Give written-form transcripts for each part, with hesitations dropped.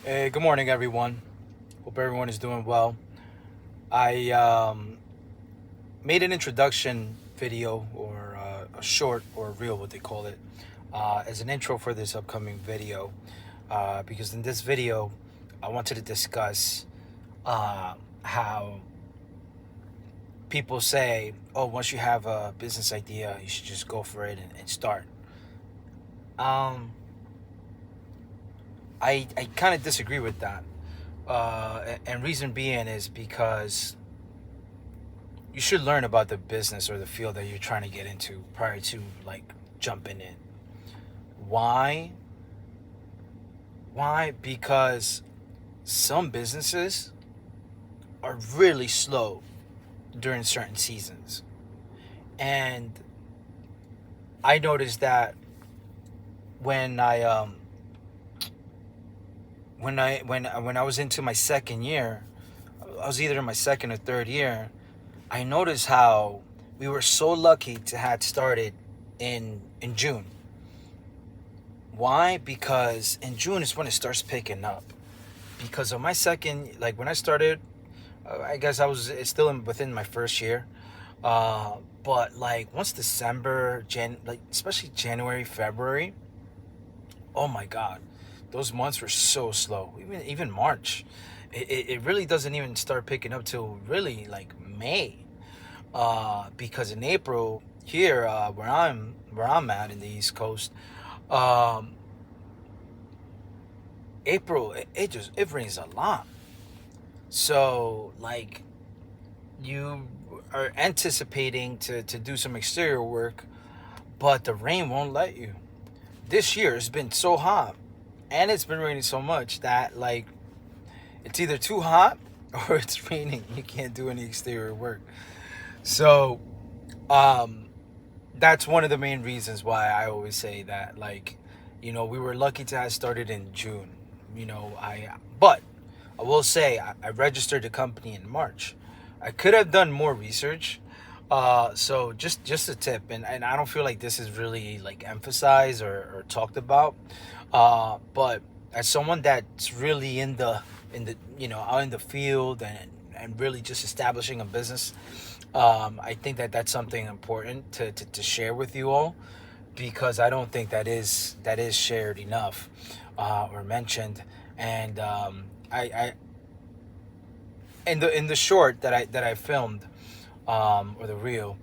Hey, good morning, everyone. Hope everyone is doing well. I made an introduction video or a short or a reel, what they call it, as an intro for this upcoming video. Because in this video, I wanted to discuss how people say, oh, once you have a business idea, you should just go for it and start. Um, I kind of disagree with that. And reason being is because you should learn about the business or the field that you're trying to get into prior to like jumping in. Why? Why? Because some businesses are really slow during certain seasons. And I noticed that when I was into my second year, I was either in my second or third year, I noticed how we were so lucky to had started in June. Why? Because in June is when it starts picking up. Because of my second, like when I started, I guess I was still within my first year. But like once December, like especially January, February, oh my God, those months were so slow. Even March, it really doesn't even start picking up till really like May. Because in April here, where I'm at in the East Coast, um, April it rains a lot. So like you are anticipating to do some exterior work, but the rain won't let you. This year it's been so hot, and it's been raining so much that like it's either too hot or it's raining. You can't do any exterior work. So um, that's one of the main reasons why I always say that like, we were lucky to have started in June. But I will say I registered the company in March. I could have done more research. So just a tip, and I don't feel like this is really like emphasized or talked about. But as someone that's really in the out in the field and really just establishing a business, I think that that's something important to share with you all, because I don't think that is shared enough or mentioned. And I in the short that I filmed, or the reel,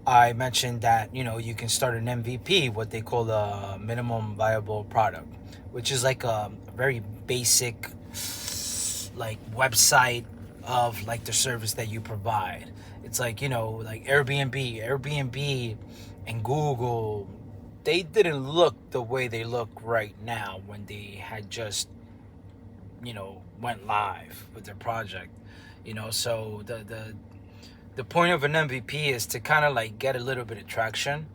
I mentioned that you can start an MVP, what they call a minimum viable product, which is like a very basic like website of like the service that you provide. It's like like Airbnb and Google. They didn't look the way they look right now when they had just went live with their project. So the point of an MVP is to kind of like get a little bit of traction,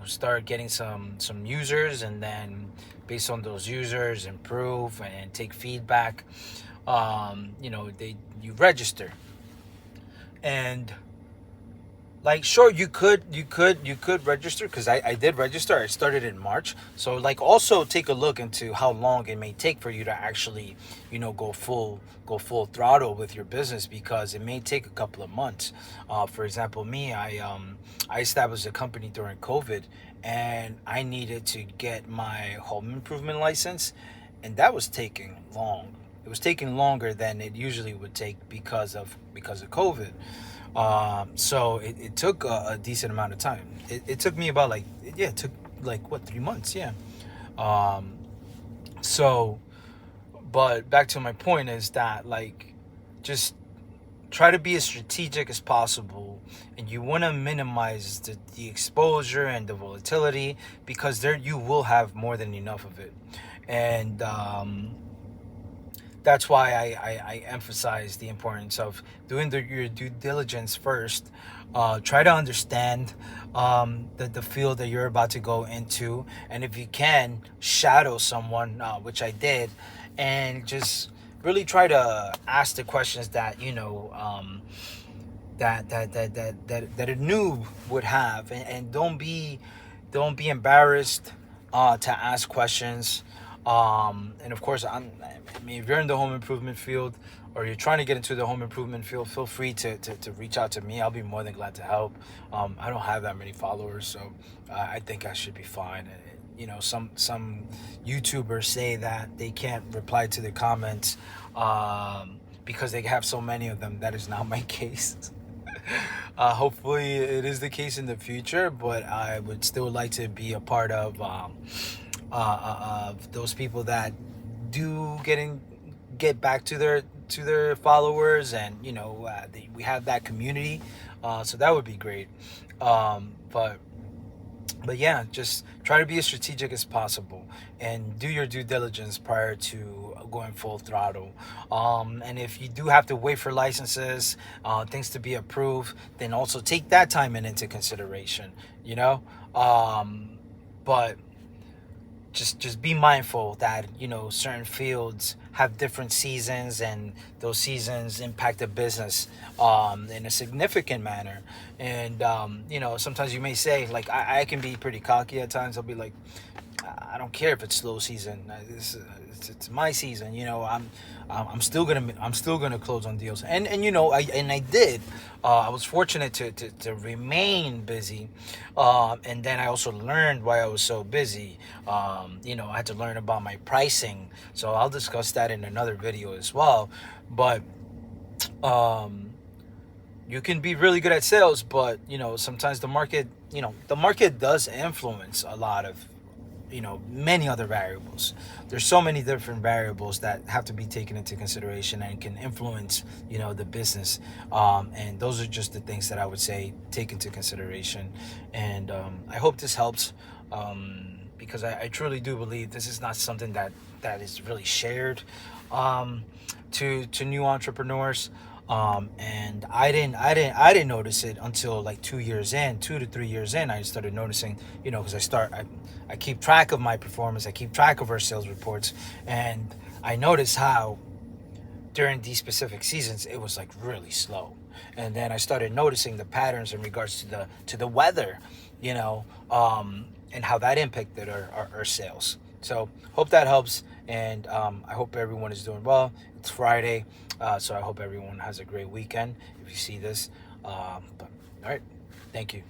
start getting some users, and then based on those users improve and take feedback. You register, and like sure you could register, because I did register. I started in March, so like also take a look into how long it may take for you to actually go full throttle with your business, because it may take a couple of months. For example, me, I established a company during COVID, and I needed to get my home improvement license, and that was taking long. It was taking longer than it usually would take because of COVID. So it took a decent amount of time. It took me about like, yeah, it took like what, 3 months, yeah. Um, so, but back to my point is that like, just try to be as strategic as possible, and you want to minimize the exposure and the volatility, because there you will have more than enough of it. And that's why I emphasize the importance of doing your due diligence first. Try to understand the field that you're about to go into, and if you can, shadow someone, which I did, and just really try to ask the questions that that a noob would have, and don't be embarrassed to ask questions. And of course, I mean, if you're in the home improvement field or you're trying to get into the home improvement field, feel free to reach out to me. I'll be more than glad to help. I don't have that many followers, so I think I should be fine. You know, some YouTubers say that they can't reply to the comments because they have so many of them. That is not my case. Hopefully, it is the case in the future, but I would still like to be a part of those people that do get back to their followers, and you know, we have that community, so that would be great. But yeah, just try to be as strategic as possible and do your due diligence prior to going full throttle. And if you do have to wait for licenses, things to be approved, then also take that time into consideration. You know, but just be mindful that, you know, certain fields have different seasons, and those seasons impact the business in a significant manner. And you know, sometimes you may say, like, I can be pretty cocky at times. I'll be like, I don't care if it's slow season. It's my season. You know, I'm still gonna close on deals. And you know, I did. I was fortunate to remain busy, and then I also learned why I was so busy. You know, I had to learn about my pricing. So I'll discuss that in another video as well. But you can be really good at sales, but you know, sometimes the market does influence a lot of, you know, many other variables. There's so many different variables that have to be taken into consideration and can influence, you know, the business. And those are just the things that I would say take into consideration. And I hope this helps, because I truly do believe this is not something that is really shared to new entrepreneurs. And I didn't notice it until like 2 to 3 years in. I started noticing, you know, because I keep track of my performance, I keep track of our sales reports, and I noticed how during these specific seasons it was like really slow. And then I started noticing the patterns in regards to the weather, you know, and how that impacted our sales. So hope that helps, and I hope everyone is doing well. It's Friday, so I hope everyone has a great weekend if you see this. But all right, thank you.